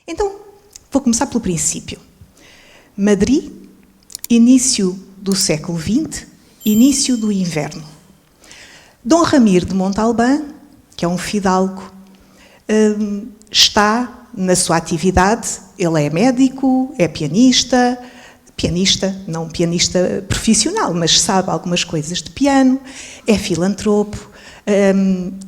Então, vou começar pelo princípio. Madrid, início do século XX, início do inverno. Dom Ramiro de Montalbán, que é um fidalgo, está na sua atividade. Ele é médico, é pianista, não pianista profissional, mas sabe algumas coisas de piano, é filantropo,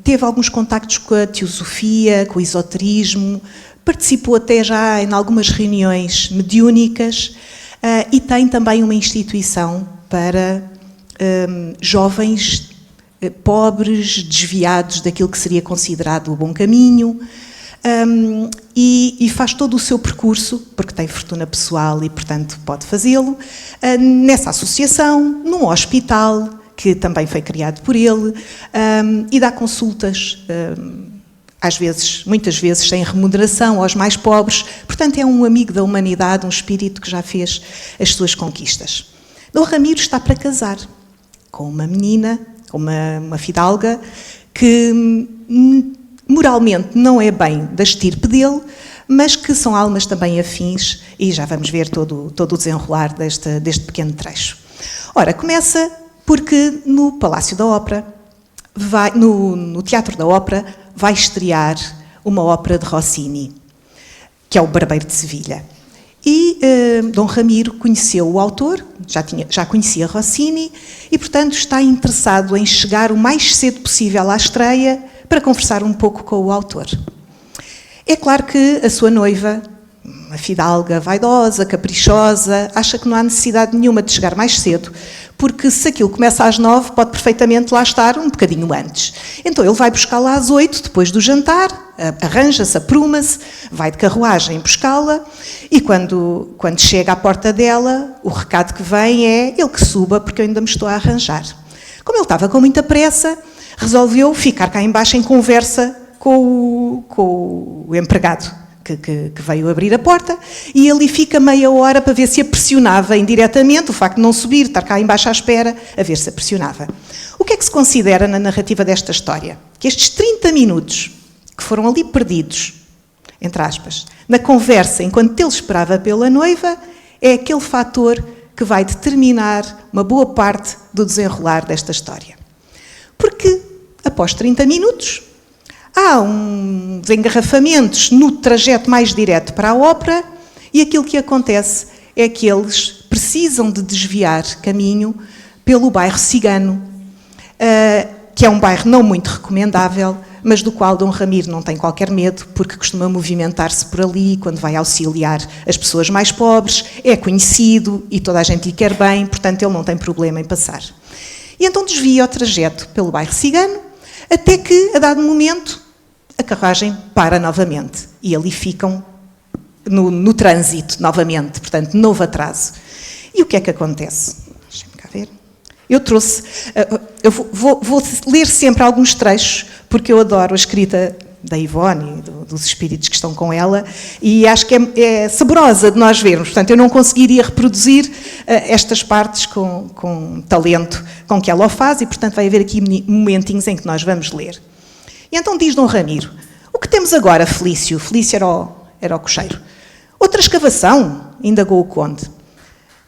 teve alguns contactos com a teosofia, com o esoterismo, participou até já em algumas reuniões mediúnicas e tem também uma instituição para jovens pobres, desviados daquilo que seria considerado o bom caminho, e faz todo o seu percurso, porque tem fortuna pessoal e, portanto, pode fazê-lo, nessa associação, num hospital, que também foi criado por ele, e dá consultas, às vezes, muitas vezes, sem remuneração aos mais pobres. Portanto, é um amigo da humanidade, um espírito que já fez as suas conquistas. Dom Ramiro está para casar com uma menina, com uma fidalga, que moralmente não é bem da estirpe dele, mas que são almas também afins, e já vamos ver todo o desenrolar deste pequeno trecho. Ora, começa porque no Palácio da Ópera, no Teatro da Ópera, vai estrear uma ópera de Rossini, que é o Barbeiro de Sevilha. E Dom Ramiro conheceu o autor, já conhecia Rossini, e, portanto, está interessado em chegar o mais cedo possível à estreia para conversar um pouco com o autor. É claro que a sua noiva, uma fidalga vaidosa, caprichosa, acha que não há necessidade nenhuma de chegar mais cedo, porque se aquilo começa às 9, pode perfeitamente lá estar um bocadinho antes. Então ele vai buscá-la às 8, depois do jantar, arranja-se, apruma-se, vai de carruagem buscá-la, e quando chega à porta dela, o recado que vem é ele que suba, porque eu ainda me estou a arranjar. Como ele estava com muita pressa, resolveu ficar cá embaixo em conversa com o empregado que veio abrir a porta, e ali fica meia hora para ver se a pressionava indiretamente, o facto de não subir, estar cá embaixo à espera, a ver se a pressionava. O que é que se considera na narrativa desta história? Que estes 30 minutos que foram ali perdidos, entre aspas, na conversa enquanto ele esperava pela noiva, é aquele fator que vai determinar uma boa parte do desenrolar desta história. Porque, após 30 minutos, há uns engarrafamentos no trajeto mais direto para a ópera, e aquilo que acontece é que eles precisam de desviar caminho pelo bairro Cigano, que é um bairro não muito recomendável, mas do qual Dom Ramiro não tem qualquer medo, porque costuma movimentar-se por ali quando vai auxiliar as pessoas mais pobres, é conhecido e toda a gente lhe quer bem, portanto ele não tem problema em passar. E então desvia o trajeto pelo bairro Cigano, até que, a dado momento, a carruagem para novamente. E ali ficam no trânsito novamente, portanto, novo atraso. E o que é que acontece? Deixem-me cá ver. Eu trouxe... eu vou ler sempre alguns trechos, porque eu adoro a escrita da Ivone, dos espíritos que estão com ela, e acho que é saborosa de nós vermos. Portanto, eu não conseguiria reproduzir estas partes com talento com que ela o faz, e, portanto, vai haver aqui momentinhos em que nós vamos ler. E então diz Dom Ramiro: o que temos agora, Felício? Felício era o cocheiro. Outra escavação? Indagou o conde.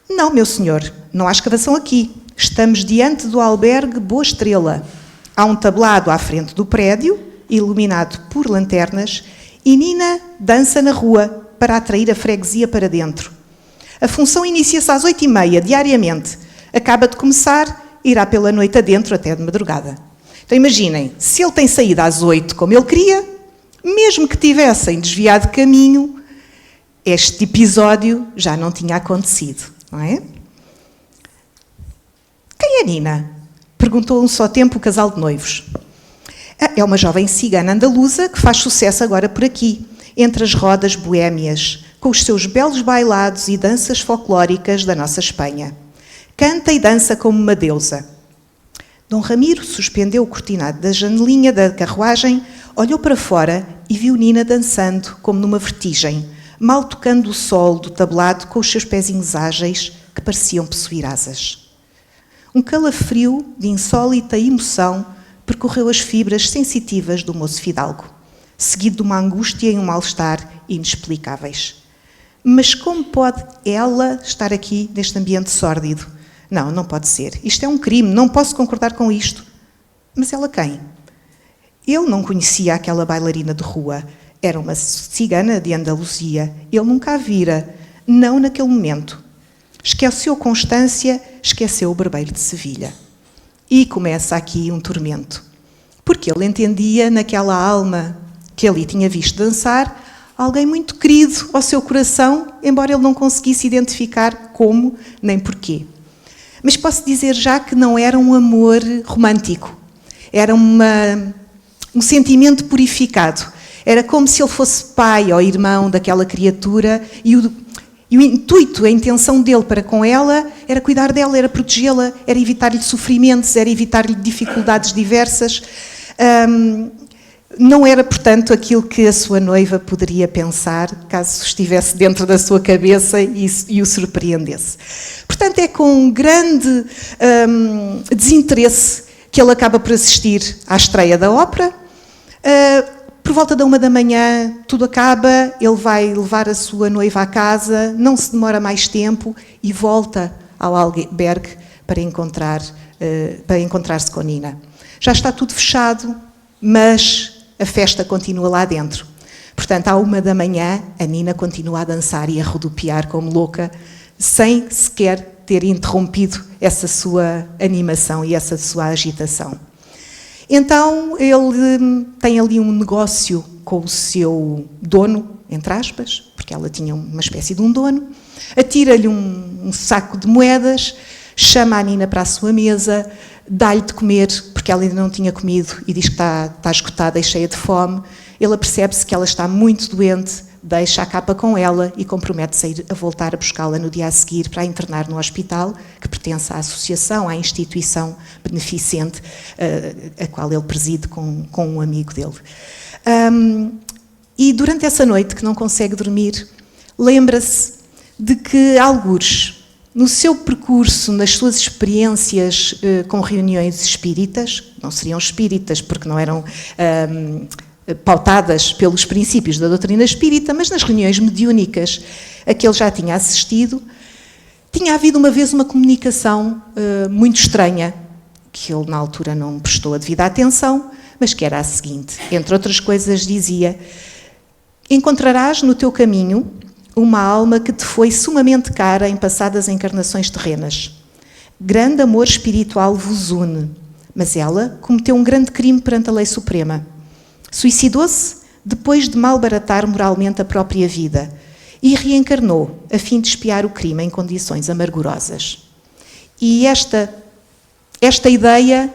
Não, meu senhor, não há escavação aqui. Estamos diante do albergue Boa Estrela. Há um tablado à frente do prédio, iluminado por lanternas, e Nina dança na rua para atrair a freguesia para dentro. A função inicia-se às 8h30, diariamente. Acaba de começar, irá pela noite adentro até de madrugada. Então imaginem, se ele tem saído às 8, como ele queria, mesmo que tivessem desviado de caminho, este episódio já não tinha acontecido, não é? Quem é Nina? Perguntou a um só tempo o casal de noivos. É uma jovem cigana andaluza que faz sucesso agora por aqui, entre as rodas boémias, com os seus belos bailados e danças folclóricas da nossa Espanha. Canta e dança como uma deusa. Dom Ramiro suspendeu o cortinado da janelinha da carruagem, olhou para fora e viu Nina dançando como numa vertigem, mal tocando o sol do tablado com os seus pezinhos ágeis que pareciam possuir asas. Um calafrio de insólita emoção percorreu as fibras sensitivas do moço fidalgo. seguido de uma angústia e um mal-estar inexplicáveis. Mas como pode ela estar aqui neste ambiente sórdido? Não, não pode ser. Isto é um crime, não posso concordar com isto. Mas ela quem? Ele não conhecia aquela bailarina de rua. Era uma cigana de Andaluzia. Ele nunca a vira, não naquele momento. Esqueceu Constância, esqueceu o barbeiro de Sevilha. E começa aqui um tormento. Porque ele entendia naquela alma que ali tinha visto dançar alguém muito querido ao seu coração, embora ele não conseguisse identificar como nem porquê. Mas posso dizer já que não era um amor romântico. Era um sentimento purificado. Era como se ele fosse pai ou irmão daquela criatura e o intuito, a intenção dele para com ela era cuidar dela, era protegê-la, era evitar-lhe sofrimentos, era evitar-lhe dificuldades diversas. Não era, portanto, aquilo que a sua noiva poderia pensar, caso estivesse dentro da sua cabeça e o surpreendesse. Portanto, é com um grande desinteresse que ele acaba por assistir à estreia da ópera. Por volta da 1h, tudo acaba, ele vai levar a sua noiva à casa, não se demora mais tempo e volta ao albergue para encontrar-se com Nina. Já está tudo fechado, mas a festa continua lá dentro. Portanto, à 1h, a Nina continua a dançar e a rodopiar como louca, sem sequer ter interrompido essa sua animação e essa sua agitação. Então, ele tem ali um negócio com o seu dono, entre aspas, porque ela tinha uma espécie de um dono, atira-lhe um saco de moedas, chama a Nina para a sua mesa, dá-lhe de comer, porque ela ainda não tinha comido, e diz que está esgotada e cheia de fome. Ele apercebe-se que ela está muito doente, deixa a capa com ela e compromete-se a voltar a buscá-la no dia a seguir para a internar no hospital, que pertence à associação, à instituição beneficente, a qual ele preside com um amigo dele. E durante essa noite, que não consegue dormir, lembra-se de que, algures, no seu percurso, nas suas experiências com reuniões espíritas, não seriam espíritas porque não eram pautadas pelos princípios da doutrina espírita, mas nas reuniões mediúnicas a que ele já tinha assistido, tinha havido uma vez uma comunicação muito estranha, que ele na altura não prestou a devida atenção, mas que era a seguinte, entre outras coisas dizia: encontrarás no teu caminho uma alma que te foi sumamente cara em passadas encarnações terrenas. Grande amor espiritual vos une, mas ela cometeu um grande crime perante a lei suprema. Suicidou-se depois de malbaratar moralmente a própria vida e reencarnou a fim de expiar o crime em condições amargurosas. E esta ideia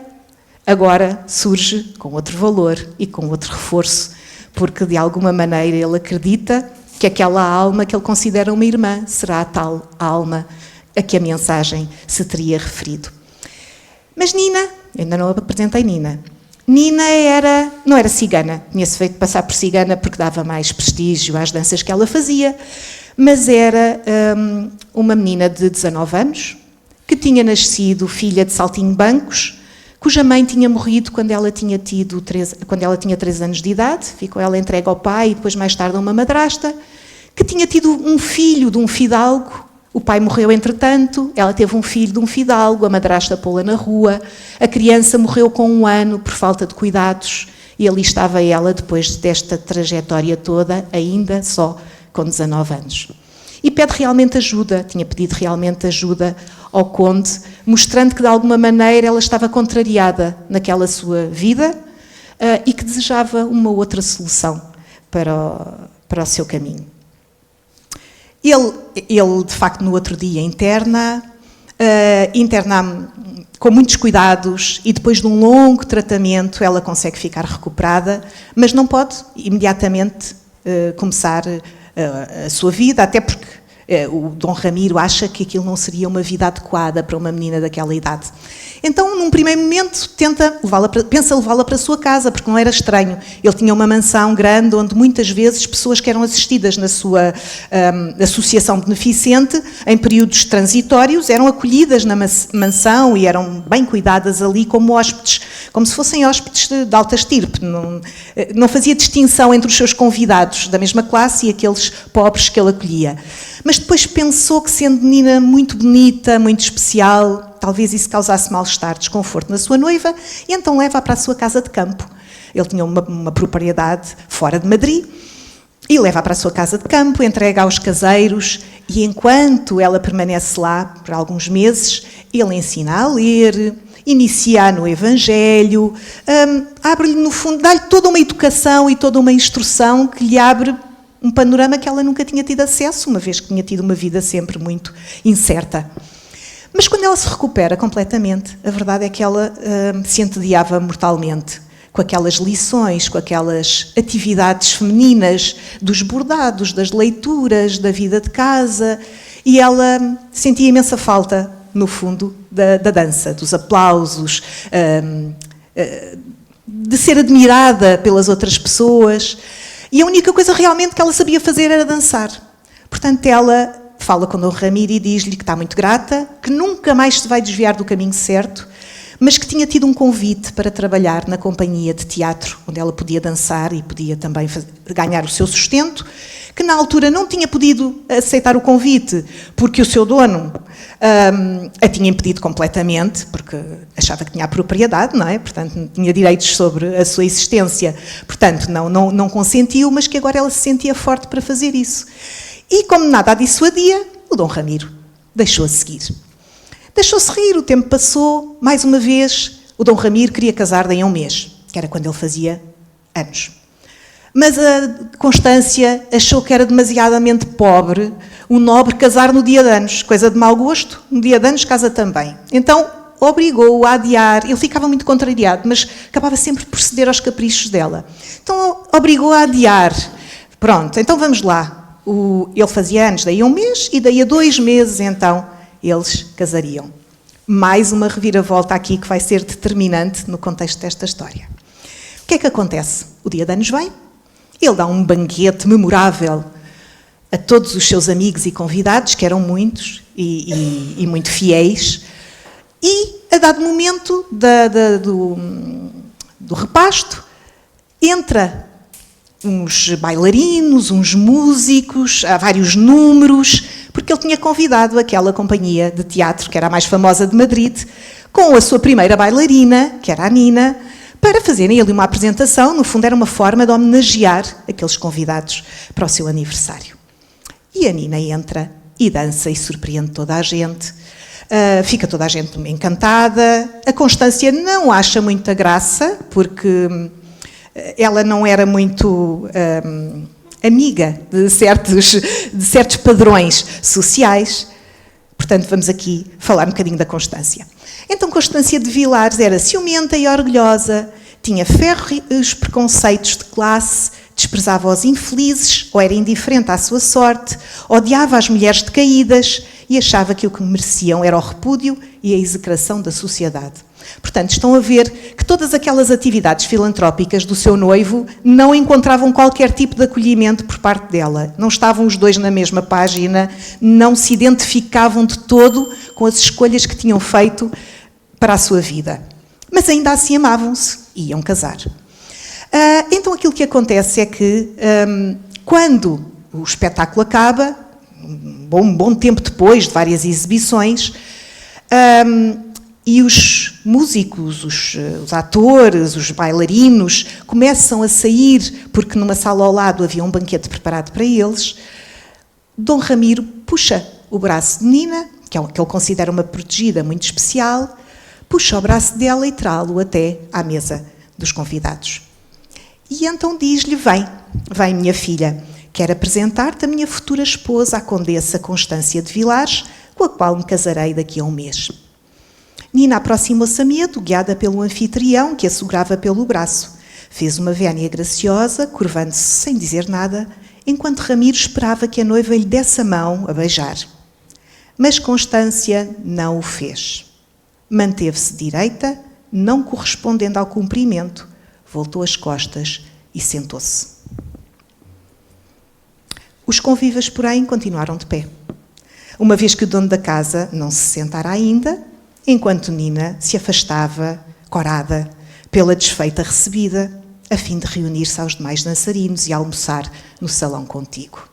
agora surge com outro valor e com outro reforço, porque de alguma maneira ele acredita que aquela alma que ele considera uma irmã será a tal alma a que a mensagem se teria referido. Mas Nina, ainda não apresentei Nina, Nina não era cigana, tinha-se feito passar por cigana porque dava mais prestígio às danças que ela fazia, mas era uma menina de 19 anos, que tinha nascido filha de saltimbancos, cuja mãe tinha morrido quando ela tinha 3 anos de idade, ficou ela entregue ao pai e depois mais tarde a uma madrasta, que tinha tido um filho de um fidalgo. O pai morreu entretanto, ela teve um filho de um fidalgo, a madrasta pô-la na rua, a criança morreu com 1 ano por falta de cuidados e ali estava ela depois desta trajetória toda, ainda só com 19 anos. E pede realmente ajuda, tinha pedido realmente ajuda ao conde, mostrando que de alguma maneira ela estava contrariada naquela sua vida e que desejava uma outra solução para o seu caminho. Ele, de facto, no outro dia interna com muitos cuidados e depois de um longo tratamento ela consegue ficar recuperada, mas não pode imediatamente começar a sua vida, até porque O Dom Ramiro acha que aquilo não seria uma vida adequada para uma menina daquela idade. Então, num primeiro momento, pensa levá-la para a sua casa, porque não era estranho. Ele tinha uma mansão grande, onde muitas vezes pessoas que eram assistidas na sua associação beneficente, em períodos transitórios, eram acolhidas na mansão e eram bem cuidadas ali como hóspedes, como se fossem hóspedes de alta estirpe. Não fazia distinção entre os seus convidados da mesma classe e aqueles pobres que ele acolhia. Mas depois pensou que, sendo menina muito bonita, muito especial, talvez isso causasse mal-estar, desconforto na sua noiva, e então leva-a para a sua casa de campo. Ele tinha uma propriedade fora de Madrid, e leva-a para a sua casa de campo, entrega aos caseiros, e enquanto ela permanece lá por alguns meses, ele ensina a ler, inicia-a no Evangelho, abre-lhe, no fundo, dá-lhe toda uma educação e toda uma instrução que lhe abre um panorama que ela nunca tinha tido acesso, uma vez que tinha tido uma vida sempre muito incerta. Mas quando ela se recupera completamente, a verdade é que ela se entediava mortalmente com aquelas lições, com aquelas atividades femininas, dos bordados, das leituras, da vida de casa, e ela sentia imensa falta, no fundo, da dança, dos aplausos, de ser admirada pelas outras pessoas. E a única coisa realmente que ela sabia fazer era dançar. Portanto, ela fala com o Dom Ramiro e diz-lhe que está muito grata, que nunca mais se vai desviar do caminho certo, mas que tinha tido um convite para trabalhar na companhia de teatro, onde ela podia dançar e podia também ganhar o seu sustento, que na altura não tinha podido aceitar o convite, porque o seu dono a tinha impedido completamente, porque achava que tinha a propriedade, não é? Portanto, tinha direitos sobre a sua existência, portanto, não consentiu, mas que agora ela se sentia forte para fazer isso. E como nada a dissuadia, o Dom Ramiro deixou-a seguir. Deixou-se rir, o tempo passou, mais uma vez, o Dom Ramiro queria casar daí a um mês, que era quando ele fazia anos. Mas a Constância achou que era demasiadamente pobre um nobre casar no dia de anos, coisa de mau gosto, no dia de anos casa também. Então obrigou-o a adiar, ele ficava muito contrariado, mas acabava sempre por ceder aos caprichos dela. Então obrigou-o a adiar. Pronto, então vamos lá. Ele fazia anos daí a um mês e daí a 2 meses, então, eles casariam. Mais uma reviravolta aqui que vai ser determinante no contexto desta história. O que é que acontece? O dia de anos vem, ele dá um banquete memorável a todos os seus amigos e convidados, que eram muitos e muito fiéis, e, a dado momento do repasto, entra uns bailarinos, uns músicos, há vários números, porque ele tinha convidado aquela companhia de teatro, que era a mais famosa de Madrid, com a sua primeira bailarina, que era a Nina, para fazerem ali uma apresentação. No fundo, era uma forma de homenagear aqueles convidados para o seu aniversário. E a Nina entra e dança e surpreende toda a gente. Fica toda a gente encantada. A Constância não acha muita graça, porque ela não era muito amiga de certos padrões sociais. Portanto, vamos aqui falar um bocadinho da Constância. Então, Constância de Vilares era ciumenta e orgulhosa, tinha férreos preconceitos de classe, desprezava os infelizes, ou era indiferente à sua sorte, odiava as mulheres decaídas e achava que o que mereciam era o repúdio e a execração da sociedade. Portanto, estão a ver que todas aquelas atividades filantrópicas do seu noivo não encontravam qualquer tipo de acolhimento por parte dela. Não estavam os dois na mesma página, não se identificavam de todo com as escolhas que tinham feito para a sua vida. Mas ainda assim amavam-se e iam casar. Então aquilo que acontece é que, quando o espetáculo acaba, um bom tempo depois de várias exibições, e os músicos, os atores, os bailarinos começam a sair, porque numa sala ao lado havia um banquete preparado para eles, Dom Ramiro puxa o braço de Nina, que ele considera uma protegida muito especial, puxa o braço dela e trá-lo até à mesa dos convidados. E então diz-lhe: vem minha filha, quero apresentar-te a minha futura esposa, a Condessa Constância de Vilares, com a qual me casarei daqui a um mês. Nina aproximou-se a medo, guiada pelo anfitrião, que a segurava pelo braço. Fez uma vénia graciosa, curvando-se sem dizer nada, enquanto Ramiro esperava que a noiva lhe desse a mão a beijar. Mas Constância não o fez. Manteve-se direita, não correspondendo ao cumprimento, voltou as costas e sentou-se. Os convivas, porém, continuaram de pé, uma vez que o dono da casa não se sentara ainda, enquanto Nina se afastava, corada, pela desfeita recebida, a fim de reunir-se aos demais dançarinos e almoçar no salão contíguo.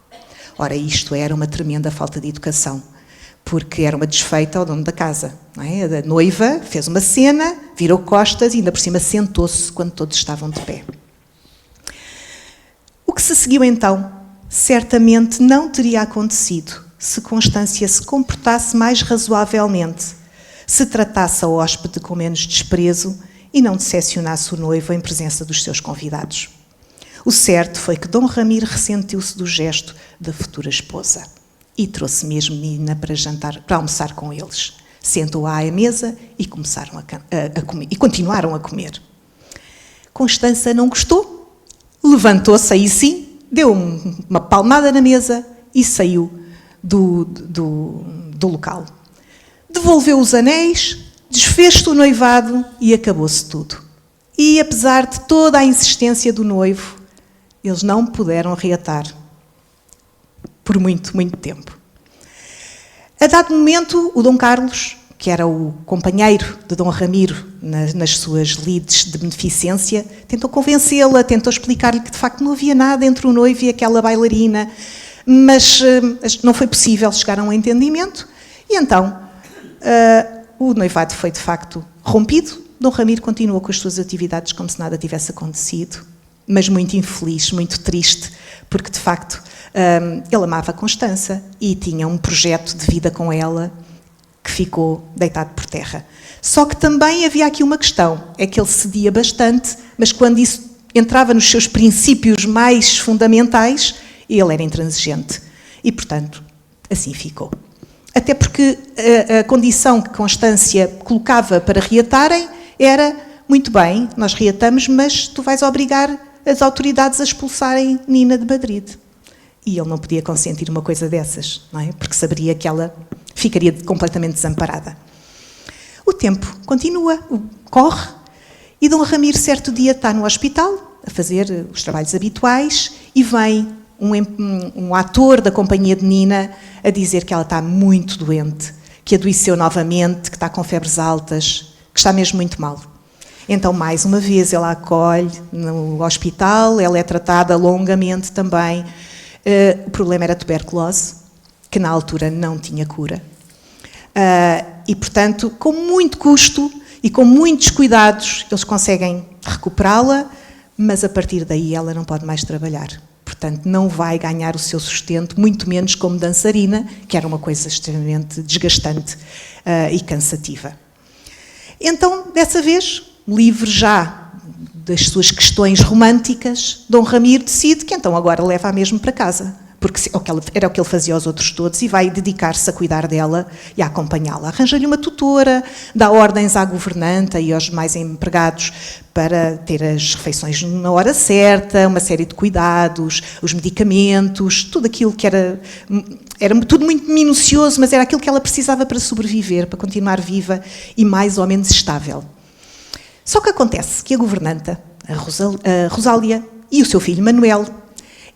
Ora, isto era uma tremenda falta de educação, porque era uma desfeita ao dono da casa. Não é? A noiva fez uma cena, virou costas e ainda por cima sentou-se quando todos estavam de pé. O que se seguiu então, certamente não teria acontecido se Constância se comportasse mais razoavelmente, se tratasse a hóspede com menos desprezo e não decepcionasse o noivo em presença dos seus convidados. O certo foi que Dom Ramiro ressentiu-se do gesto da futura esposa e trouxe mesmo Nina para almoçar com eles. Sentou-a à mesa e começaram a comer, e continuaram a comer. Constância não gostou, levantou-se aí sim, deu uma palmada na mesa e saiu do local. Devolveu os anéis, desfez-se o noivado e acabou-se tudo. E apesar de toda a insistência do noivo, eles não puderam reatar por muito, muito tempo. A dado momento, o Dom Carlos, que era o companheiro de Dom Ramiro nas suas lides de beneficência, tentou convencê-la, tentou explicar-lhe que de facto não havia nada entre o noivo e aquela bailarina, mas não foi possível chegar a um entendimento e então o noivado foi de facto rompido. Dom Ramiro continuou com as suas atividades como se nada tivesse acontecido, mas muito infeliz, muito triste, porque de facto ele amava a Constância e tinha um projeto de vida com ela que ficou deitado por terra. Só que também havia aqui uma questão, é que ele cedia bastante, mas quando isso entrava nos seus princípios mais fundamentais, ele era intransigente. E, portanto, assim ficou. Até porque a condição que Constância colocava para reatarem era, muito bem, nós reatamos, mas tu vais obrigar as autoridades a expulsarem Nina de Madrid. E ele não podia consentir uma coisa dessas, não é? Porque saberia que ela ficaria completamente desamparada. O tempo continua, corre, e Dom Ramiro certo dia está no hospital a fazer os trabalhos habituais e vem um ator da companhia de Nina a dizer que ela está muito doente, que adoeceu novamente, que está com febres altas, que está mesmo muito mal. Então, mais uma vez, ela a acolhe no hospital, ela é tratada longamente também. O problema era a tuberculose, que na altura não tinha cura. E, portanto, com muito custo e com muitos cuidados, eles conseguem recuperá-la, mas a partir daí ela não pode mais trabalhar. Portanto, não vai ganhar o seu sustento, muito menos como dançarina, que era uma coisa extremamente desgastante e cansativa. Então, dessa vez, livre já das suas questões românticas, Dom Ramiro decide que então agora leva-a mesmo para casa, porque era o que ele fazia aos outros todos, e vai dedicar-se a cuidar dela e a acompanhá-la. Arranja-lhe uma tutora, dá ordens à governanta e aos demais empregados para ter as refeições na hora certa, uma série de cuidados, os medicamentos, tudo aquilo que era tudo muito minucioso, mas era aquilo que ela precisava para sobreviver, para continuar viva e mais ou menos estável. Só que acontece que a governanta, a Rosália, e o seu filho Manuel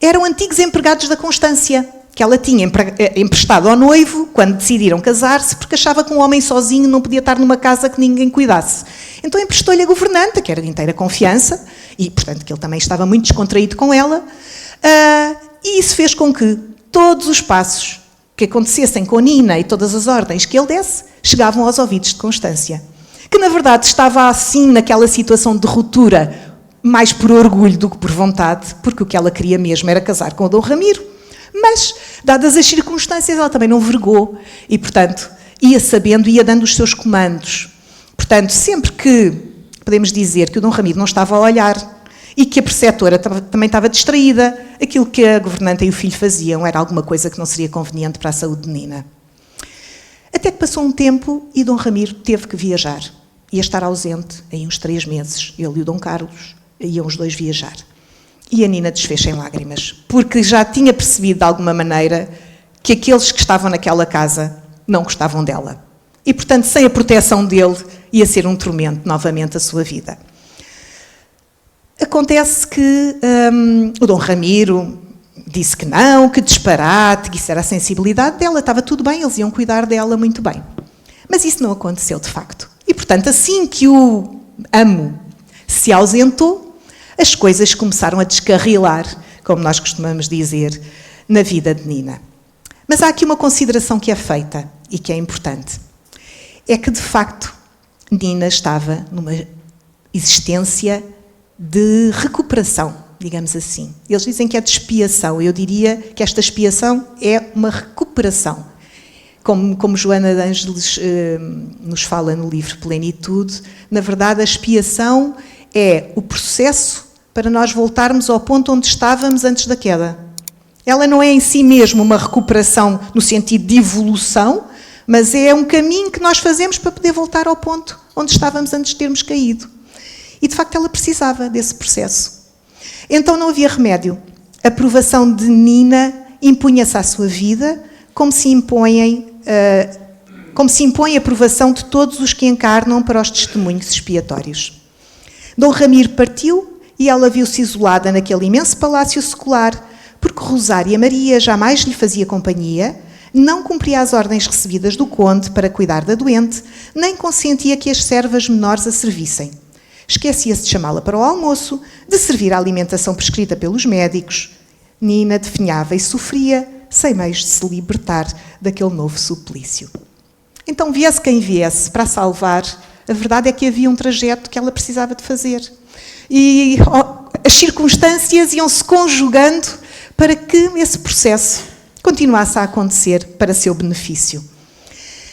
eram antigos empregados da Constância, que ela tinha emprestado ao noivo quando decidiram casar-se, porque achava que um homem sozinho não podia estar numa casa que ninguém cuidasse. Então emprestou-lhe a governanta, que era de inteira confiança, e portanto que ele também estava muito descontraído com ela, e isso fez com que todos os passos que acontecessem com Nina e todas as ordens que ele desse, chegavam aos ouvidos de Constância, que na verdade estava assim naquela situação de ruptura, mais por orgulho do que por vontade, porque o que ela queria mesmo era casar com o Dom Ramiro. Mas, dadas as circunstâncias, ela também não vergou e, portanto, ia sabendo, ia dando os seus comandos. Portanto, sempre que podemos dizer que o Dom Ramiro não estava a olhar e que a preceptora também estava distraída, aquilo que a governanta e o filho faziam era alguma coisa que não seria conveniente para a saúde de Nina. Até que passou um tempo e Dom Ramiro teve que viajar. Ia estar ausente em uns 3 meses. Ele e o Dom Carlos iam os dois viajar. E a Nina desfez em lágrimas, porque já tinha percebido de alguma maneira que aqueles que estavam naquela casa não gostavam dela. E, portanto, sem a proteção dele, ia ser um tormento novamente a sua vida. Acontece que o Dom Ramiro disse que não, que disparate, que isso era a sensibilidade dela, estava tudo bem, eles iam cuidar dela muito bem. Mas isso não aconteceu de facto. E, portanto, assim que o amo se ausentou, as coisas começaram a descarrilar, como nós costumamos dizer, na vida de Nina. Mas há aqui uma consideração que é feita e que é importante. É que, de facto, Nina estava numa existência de recuperação, digamos assim. Eles dizem que é de expiação. Eu diria que esta expiação é uma recuperação. Como Joana de Ângeles nos fala no livro Plenitude, na verdade a expiação é o processo para nós voltarmos ao ponto onde estávamos antes da queda. Ela não é em si mesma uma recuperação no sentido de evolução, mas é um caminho que nós fazemos para poder voltar ao ponto onde estávamos antes de termos caído. E, de facto, ela precisava desse processo. Então não havia remédio. A provação de Nina impunha-se à sua vida, como se impõe a provação de todos os que encarnam para os testemunhos expiatórios. Dom Ramiro partiu e ela viu-se isolada naquele imenso palácio secular, porque Rosária Maria jamais lhe fazia companhia, não cumpria as ordens recebidas do conde para cuidar da doente, nem consentia que as servas menores a servissem. Esquecia-se de chamá-la para o almoço, de servir a alimentação prescrita pelos médicos. Nina definhava e sofria, sem meios de se libertar daquele novo suplício. Então, viesse quem viesse para a salvar, a verdade é que havia um trajeto que ela precisava de fazer. E as circunstâncias iam-se conjugando para que esse processo continuasse a acontecer para seu benefício.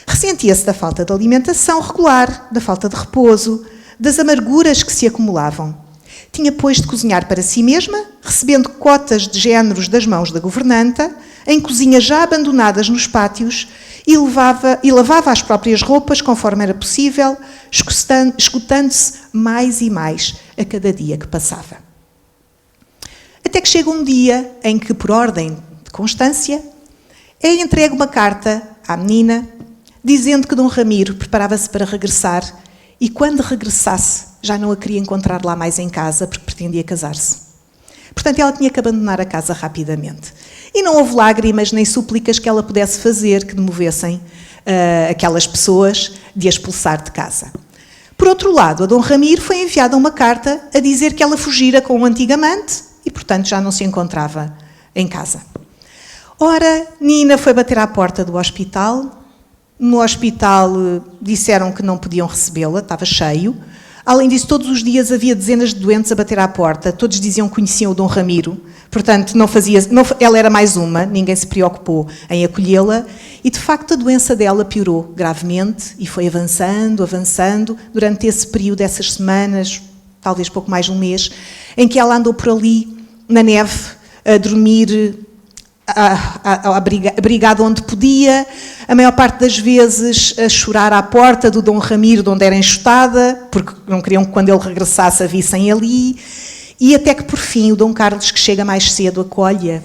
Ressentia-se da falta de alimentação regular, da falta de repouso, das amarguras que se acumulavam. Tinha, pois, de cozinhar para si mesma, recebendo cotas de géneros das mãos da governanta, em cozinhas já abandonadas nos pátios, e lavava as próprias roupas conforme era possível, escutando-se mais e mais a cada dia que passava. Até que chega um dia em que, por ordem de Constância, é entregue uma carta à menina, dizendo que Dom Ramiro preparava-se para regressar e, quando regressasse, já não a queria encontrar lá mais em casa, porque pretendia casar-se. Portanto, ela tinha que abandonar a casa rapidamente. E não houve lágrimas nem súplicas que ela pudesse fazer que demovessem aquelas pessoas de a expulsar de casa. Por outro lado, a Dom Ramiro foi enviada uma carta a dizer que ela fugira com o antigo amante e, portanto, já não se encontrava em casa. Ora, Nina foi bater à porta do hospital. No hospital disseram que não podiam recebê-la, estava cheio. Além disso, todos os dias havia dezenas de doentes a bater à porta. Todos diziam que conheciam o Dom Ramiro. Portanto, ela era mais uma, ninguém se preocupou em acolhê-la. E, de facto, a doença dela piorou gravemente e foi avançando durante esse período, essas semanas, talvez pouco mais de um mês, em que ela andou por ali, na neve, a dormir, abrigada onde podia, a maior parte das vezes a chorar à porta do Dom Ramiro, de onde era enxotada, porque não queriam que quando ele regressasse a vissem ali, e até que por fim o Dom Carlos, que chega mais cedo, acolhe-a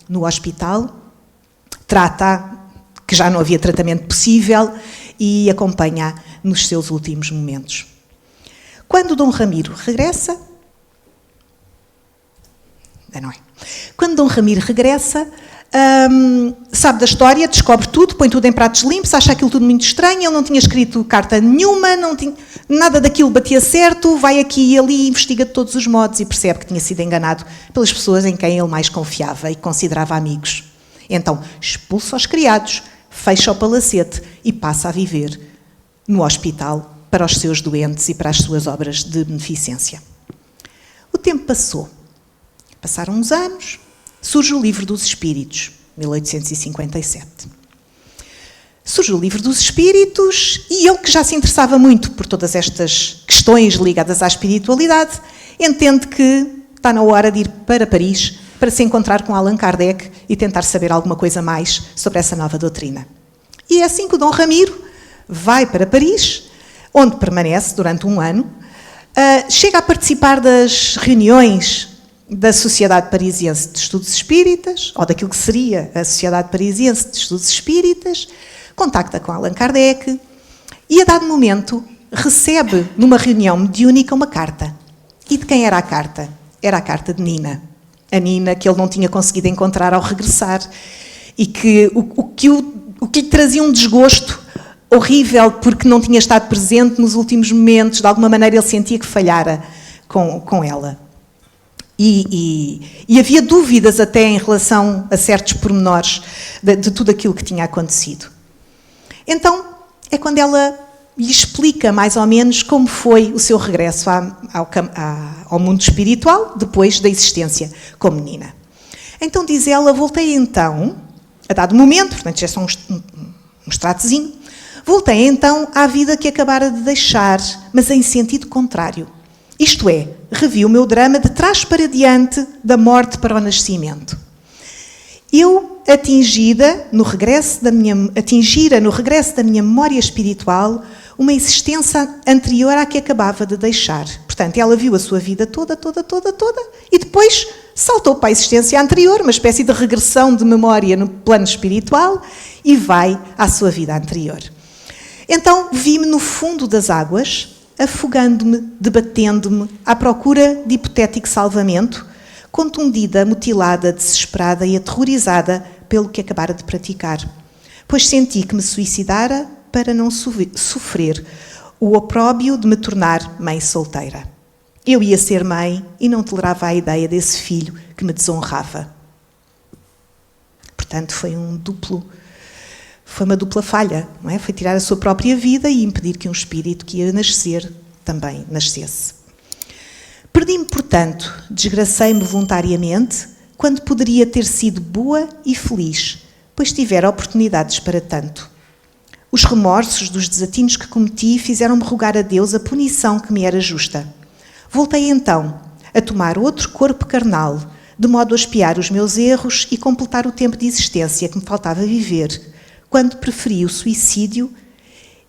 no hospital, trata, que já não havia tratamento possível, e acompanha-a nos seus últimos momentos. Quando o Dom Ramiro regressa, Quando Dom Ramiro regressa, sabe da história, descobre tudo, põe tudo em pratos limpos, acha aquilo tudo muito estranho, ele não tinha escrito carta nenhuma, nada daquilo batia certo, vai aqui e ali, investiga de todos os modos e percebe que tinha sido enganado pelas pessoas em quem ele mais confiava e considerava amigos. Então, expulsa os criados, fecha o palacete e passa a viver no hospital para os seus doentes e para as suas obras de beneficência. O tempo passou. Passaram uns anos, surge o Livro dos Espíritos, 1857. Surge o Livro dos Espíritos e ele, que já se interessava muito por todas estas questões ligadas à espiritualidade, entende que está na hora de ir para Paris para se encontrar com Allan Kardec e tentar saber alguma coisa mais sobre essa nova doutrina. E é assim que o Dom Ramiro vai para Paris, onde permanece durante um ano, chega a participar das reuniões da Sociedade Parisiense de Estudos Espíritas, ou daquilo que seria a Sociedade Parisiense de Estudos Espíritas, contacta com Allan Kardec e, a dado momento, recebe numa reunião mediúnica uma carta. E de quem era a carta? Era a carta de Nina. A Nina que ele não tinha conseguido encontrar ao regressar e que o que lhe trazia um desgosto horrível porque não tinha estado presente nos últimos momentos, de alguma maneira ele sentia que falhara com ela. E havia dúvidas até em relação a certos pormenores de tudo aquilo que tinha acontecido. Então, é quando ela lhe explica mais ou menos como foi o seu regresso ao mundo espiritual depois da existência como menina. Então diz ela, voltei então, a dado momento, portanto já é só um extratozinho, voltei então à vida que acabara de deixar, mas em sentido contrário. Isto é, revi o meu drama de trás para diante, da morte para o nascimento. Eu, atingira no regresso da minha memória espiritual, uma existência anterior à que acabava de deixar. Portanto, ela viu a sua vida toda, e depois saltou para a existência anterior, uma espécie de regressão de memória no plano espiritual, e vai à sua vida anterior. Então, vi-me no fundo das águas, afogando-me, debatendo-me, à procura de hipotético salvamento, contundida, mutilada, desesperada e aterrorizada pelo que acabara de praticar. Pois senti que me suicidara para não sofrer o opróbio de me tornar mãe solteira. Eu ia ser mãe e não tolerava a ideia desse filho que me desonrava. Portanto, foi uma dupla falha, não é? Foi tirar a sua própria vida e impedir que um espírito que ia nascer também nascesse. Perdi-me, portanto, desgracei-me voluntariamente, quando poderia ter sido boa e feliz, pois tivera oportunidades para tanto. Os remorsos dos desatinos que cometi fizeram-me rogar a Deus a punição que me era justa. Voltei então a tomar outro corpo carnal, de modo a expiar os meus erros e completar o tempo de existência que me faltava viver, quando preferi o suicídio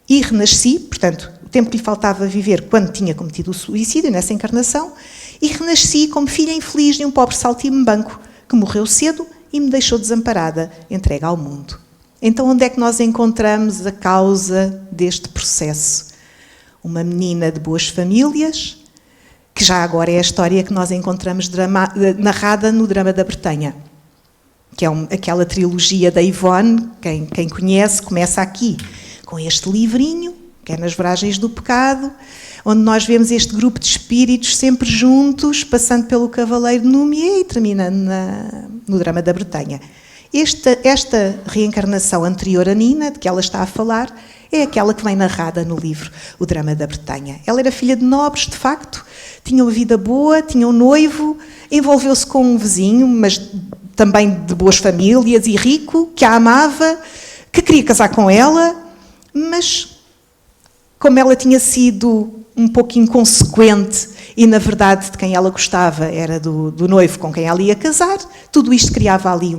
e renasci, portanto, o tempo que lhe faltava viver quando tinha cometido o suicídio, nessa encarnação, e renasci como filha infeliz de um pobre saltimbanco que morreu cedo e me deixou desamparada, entregue ao mundo. Então, onde é que nós encontramos a causa deste processo? Uma menina de boas famílias, que já agora é a história que nós encontramos narrada no Drama da Bretanha, que é aquela trilogia da Yvonne, quem conhece, começa aqui, com este livrinho, que é Nas Voragens do Pecado, onde nós vemos este grupo de espíritos sempre juntos, passando pelo Cavaleiro de Númier e terminando no Drama da Bretanha. Esta reencarnação anterior a Nina, de que ela está a falar, é aquela que vem narrada no livro O Drama da Bretanha. Ela era filha de nobres, de facto, tinha uma vida boa, tinha um noivo, envolveu-se com um vizinho, mas também de boas famílias e rico, que a amava, que queria casar com ela, mas como ela tinha sido um pouco inconsequente e, na verdade, de quem ela gostava era do noivo com quem ela ia casar, tudo isto criava ali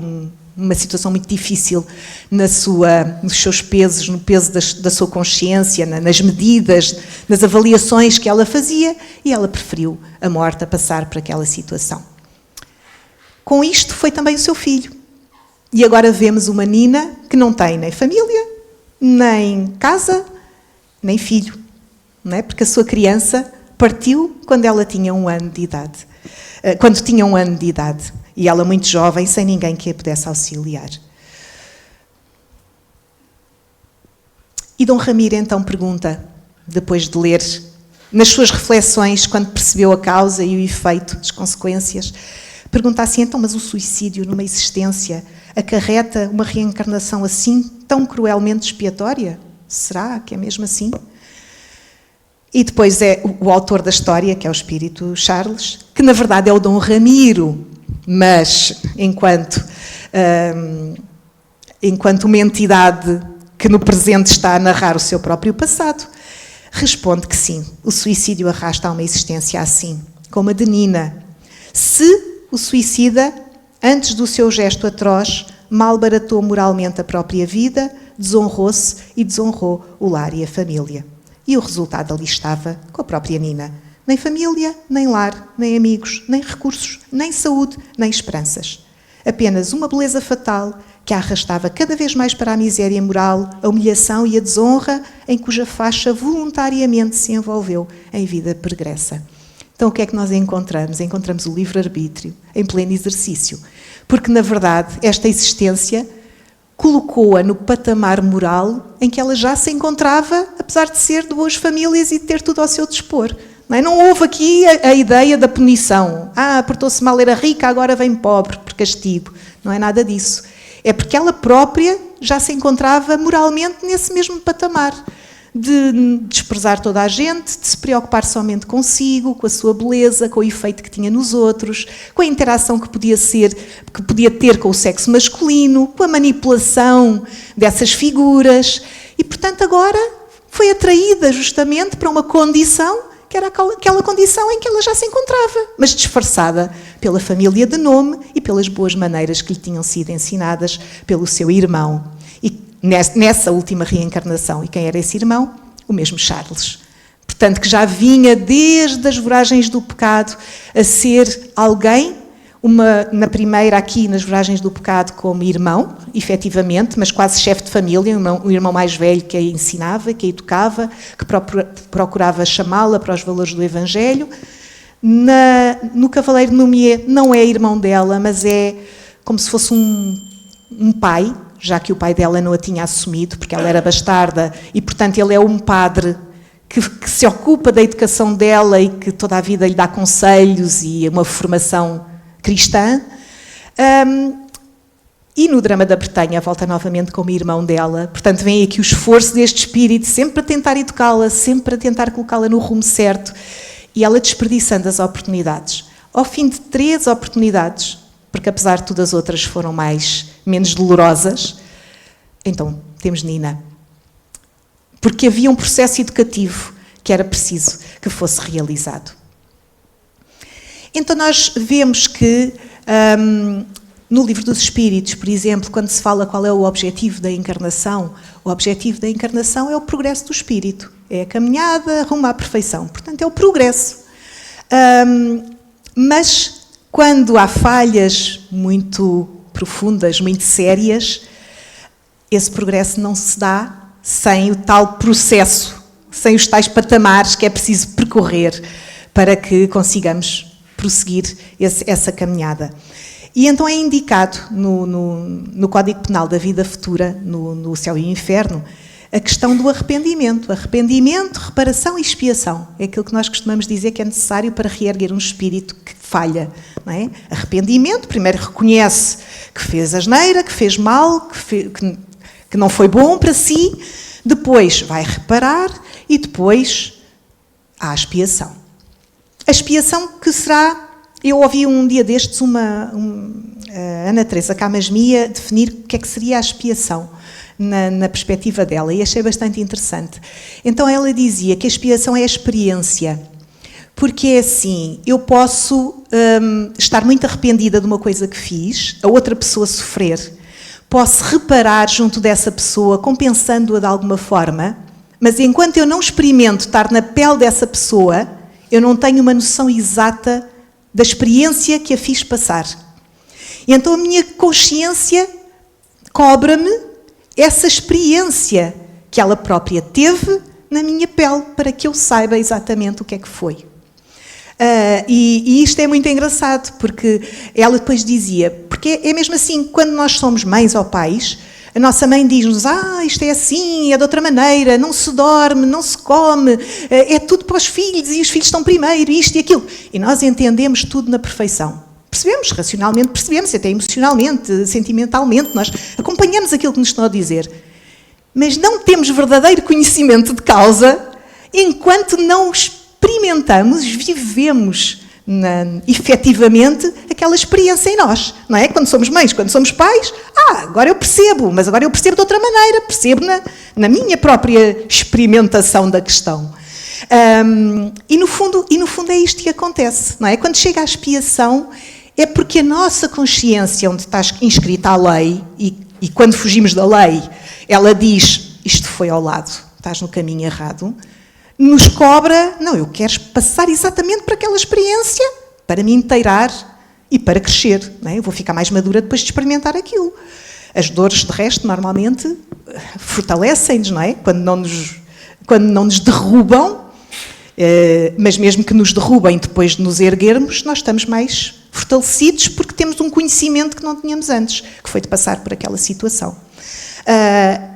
uma situação muito difícil nos seus pesos, no peso da sua consciência, nas medidas, nas avaliações que ela fazia, e ela preferiu a morte a passar por aquela situação. Com isto foi também o seu filho. E agora vemos uma Nina que não tem nem família, nem casa, nem filho, não é? Porque a sua criança partiu quando ela tinha 1 ano de idade. Quando tinha 1 ano de idade. E ela muito jovem, sem ninguém que a pudesse auxiliar. E Dom Ramiro então pergunta, depois de ler, nas suas reflexões, quando percebeu a causa e o efeito, as consequências, pergunta assim, então, mas o suicídio numa existência acarreta uma reencarnação assim, tão cruelmente expiatória? Será que é mesmo assim? E depois é o autor da história, que é o Espírito Charles, que na verdade é o Dom Ramiro, mas enquanto uma entidade que no presente está a narrar o seu próprio passado, responde que sim, o suicídio arrasta a uma existência assim, como a de Nina. Se o suicida, antes do seu gesto atroz, malbaratou moralmente a própria vida, desonrou-se e desonrou o lar e a família. E o resultado ali estava com a própria Nina, Nem família, nem lar, nem amigos, nem recursos, nem saúde, nem esperanças. Apenas uma beleza fatal que a arrastava cada vez mais para a miséria moral, a humilhação e a desonra em cuja faixa voluntariamente se envolveu em vida pregressa. Então o que é que nós encontramos? Encontramos o livre-arbítrio em pleno exercício. Porque, na verdade, esta existência colocou-a no patamar moral em que ela já se encontrava, apesar de ser de boas famílias e de ter tudo ao seu dispor. Não houve aqui a ideia da punição. Portou-se mal, era rica, agora vem pobre, por castigo. Não é nada disso. É porque ela própria já se encontrava moralmente nesse mesmo patamar. De desprezar toda a gente, de se preocupar somente consigo, com a sua beleza, com o efeito que tinha nos outros, com a interação que podia ter com o sexo masculino, com a manipulação dessas figuras. E, portanto, agora foi atraída justamente para uma condição que era aquela condição em que ela já se encontrava, mas disfarçada pela família de nome e pelas boas maneiras que lhe tinham sido ensinadas pelo seu irmão. E nessa última reencarnação, e quem era esse irmão? O mesmo Charles. Portanto, que já vinha desde as voragens do pecado a ser alguém, na primeira aqui nas voragens do pecado como irmão, efetivamente, mas quase chefe de família, um irmão mais velho que a ensinava, que a educava, que procurava chamá-la para os valores do Evangelho. No Cavaleiro Numier não é irmão dela, mas é como se fosse um pai, já que o pai dela não a tinha assumido, porque ela era bastarda, e portanto ele é um padre que se ocupa da educação dela e que toda a vida lhe dá conselhos e uma formação cristã. E no drama da Bretanha volta novamente como irmão dela. Portanto, vem aqui o esforço deste espírito, sempre a tentar educá-la, sempre a tentar colocá-la no rumo certo, e ela desperdiçando as oportunidades. Ao fim de 3 oportunidades, porque apesar de tudo as outras foram menos dolorosas, então temos Nina. Porque havia um processo educativo que era preciso que fosse realizado. Então nós vemos que no Livro dos Espíritos, por exemplo, quando se fala qual é o objetivo da encarnação, o objetivo da encarnação é o progresso do espírito, é a caminhada rumo à perfeição, portanto é o progresso. Mas quando há falhas muito profundas, muito sérias, esse progresso não se dá sem o tal processo, sem os tais patamares que é preciso percorrer para que consigamos prosseguir essa caminhada. E então é indicado no Código Penal da Vida Futura, no Céu e o Inferno, a questão do arrependimento. Arrependimento, reparação e expiação. É aquilo que nós costumamos dizer que é necessário para reerguer um espírito que falha. Não é? Arrependimento, primeiro reconhece que fez asneira, que fez mal, que não foi bom para si, depois vai reparar e depois há a expiação. A expiação que será... Eu ouvi um dia destes a Ana Teresa Camasmia definir o que é que seria a expiação na perspectiva dela, e achei bastante interessante. Então ela dizia que a expiação é a experiência, porque é assim, eu posso estar muito arrependida de uma coisa que fiz, a outra pessoa sofrer, posso reparar junto dessa pessoa, compensando-a de alguma forma, mas enquanto eu não experimento estar na pele dessa pessoa, eu não tenho uma noção exata da experiência que a fiz passar. E então a minha consciência cobra-me essa experiência que ela própria teve na minha pele, para que eu saiba exatamente o que é que foi. E isto é muito engraçado, porque ela depois dizia, porque é mesmo assim, quando nós somos mães ou pais, a nossa mãe diz-nos, isto é assim, é de outra maneira, não se dorme, não se come, é tudo para os filhos e os filhos estão primeiro, isto e aquilo. E nós entendemos tudo na perfeição. Percebemos, racionalmente percebemos, até emocionalmente, sentimentalmente, nós acompanhamos aquilo que nos estão a dizer. Mas não temos verdadeiro conhecimento de causa enquanto não experimentamos, vivemos efetivamente aquela experiência em nós, não é? Quando somos mães, quando somos pais, agora eu percebo, mas agora eu percebo de outra maneira, percebo na minha própria experimentação da questão. E no fundo é isto que acontece, não é? Quando chega à expiação, é porque a nossa consciência, onde está inscrita a lei, e quando fugimos da lei, ela diz, isto foi ao lado, estás no caminho errado, nos cobra, não, eu quero passar exatamente por aquela experiência, para me inteirar e para crescer, não é? Eu vou ficar mais madura depois de experimentar aquilo. As dores, de resto, normalmente fortalecem-nos, não é? Quando não nos derrubam, mas mesmo que nos derrubem depois de nos erguermos, nós estamos mais fortalecidos porque temos um conhecimento que não tínhamos antes, que foi de passar por aquela situação.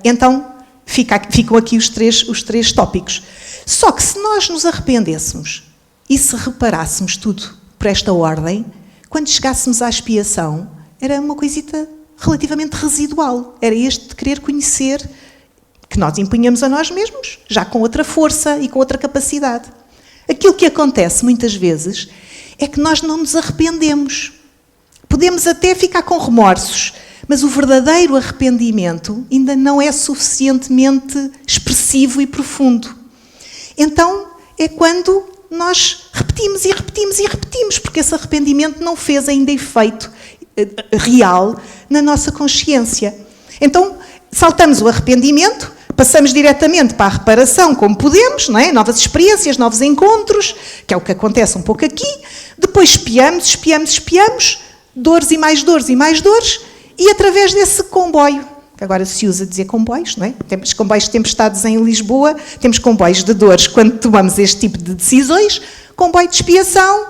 Então, ficam aqui os três tópicos. Só que se nós nos arrependêssemos e se reparássemos tudo por esta ordem, quando chegássemos à expiação, era uma coisita relativamente residual. Era este de querer conhecer, que nós impunhamos a nós mesmos, já com outra força e com outra capacidade. Aquilo que acontece muitas vezes é que nós não nos arrependemos. Podemos até ficar com remorsos, mas o verdadeiro arrependimento ainda não é suficientemente expressivo e profundo. Então, é quando nós repetimos e repetimos e repetimos, porque esse arrependimento não fez ainda efeito real na nossa consciência. Então, saltamos o arrependimento, passamos diretamente para a reparação, como podemos, não é? Novas experiências, novos encontros, que é o que acontece um pouco aqui. Depois espiamos, dores e mais dores e mais dores, e através desse comboio, que agora se usa dizer comboios, não é? Temos comboios de tempestades em Lisboa, temos comboios de dores quando tomamos este tipo de decisões, comboio de expiação,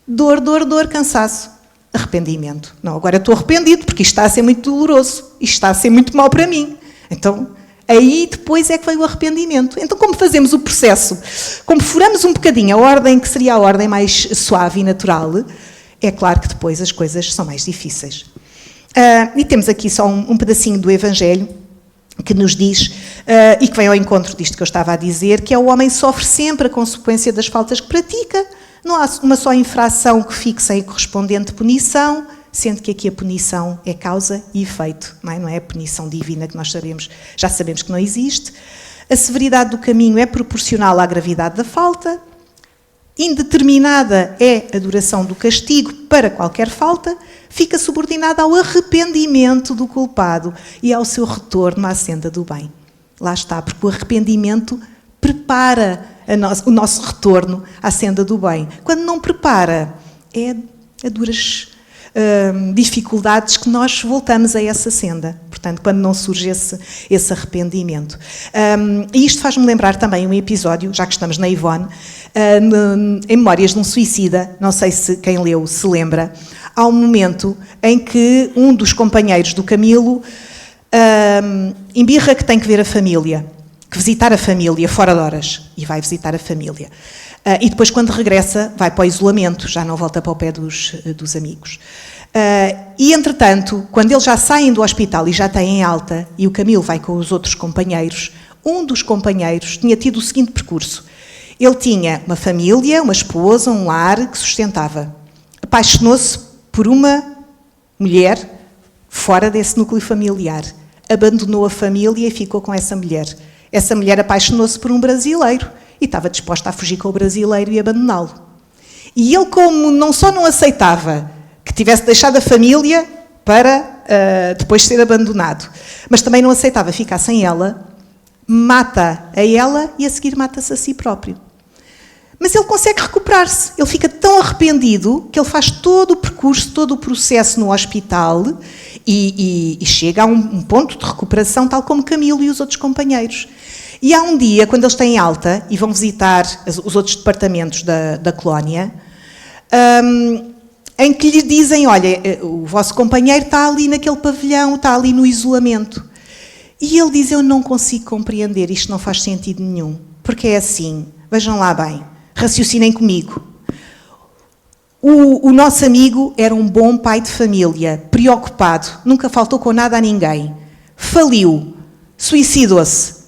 dor, cansaço, arrependimento. Não, agora estou arrependido porque isto está a ser muito doloroso, isto está a ser muito mau para mim. Então, aí depois é que veio o arrependimento. Então, como fazemos o processo? Como furamos um bocadinho a ordem, que seria a ordem mais suave e natural, é claro que depois as coisas são mais difíceis. E temos aqui só um pedacinho do Evangelho que nos diz, e que vem ao encontro disto que eu estava a dizer, que é o homem sofre sempre a consequência das faltas que pratica. Não há uma só infração que fique sem a correspondente punição, sendo que aqui a punição é causa e efeito, não é a punição divina que nós já sabemos que não existe. A severidade do caminho é proporcional à gravidade da falta. Indeterminada é a duração do castigo para qualquer falta, fica subordinada ao arrependimento do culpado e ao seu retorno à senda do bem. Lá está, porque o arrependimento prepara o nosso retorno à senda do bem. Quando não prepara, é a duras dificuldades que nós voltamos a essa senda. Portanto, quando não surge esse arrependimento. E isto faz-me lembrar também um episódio, já que estamos na Ivone, em Memórias de um Suicida, não sei se quem leu se lembra, há um momento em que um dos companheiros do Camilo embirra que tem que ver a família, que visitar a família fora de horas, e vai visitar a família. E depois, quando regressa, vai para o isolamento, já não volta para o pé dos amigos. E, entretanto, quando eles já saem do hospital e já têm alta, e o Camilo vai com os outros companheiros, um dos companheiros tinha tido o seguinte percurso. Ele tinha uma família, uma esposa, um lar que sustentava. Apaixonou-se por uma mulher fora desse núcleo familiar. Abandonou a família e ficou com essa mulher. Essa mulher apaixonou-se por um brasileiro e estava disposta a fugir com o brasileiro e abandoná-lo. E ele, como não só não aceitava que tivesse deixado a família para depois ser abandonado, mas também não aceitava ficar sem ela, mata a ela e a seguir mata-se a si próprio. Mas ele consegue recuperar-se. Ele fica tão arrependido que ele faz todo o percurso, todo o processo no hospital e chega a um ponto de recuperação, tal como Camilo e os outros companheiros. E há um dia, quando eles têm alta e vão visitar os outros departamentos da colónia, em que lhe dizem, olha, o vosso companheiro está ali naquele pavilhão, está ali no isolamento. E ele diz, eu não consigo compreender, isto não faz sentido nenhum. Porque é assim, vejam lá bem, raciocinem comigo. O nosso amigo era um bom pai de família, preocupado, nunca faltou com nada a ninguém. Faliu, suicidou-se.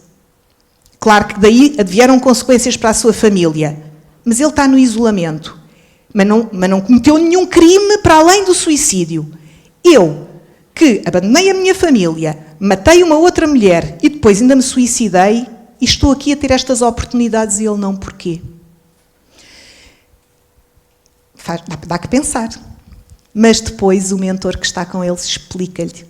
Claro que daí advieram consequências para a sua família, mas ele está no isolamento. Mas não cometeu nenhum crime para além do suicídio. Eu, que abandonei a minha família, matei uma outra mulher e depois ainda me suicidei e estou aqui a ter estas oportunidades e ele não, porquê? Dá que pensar. Mas depois o mentor que está com eles explica-lhe.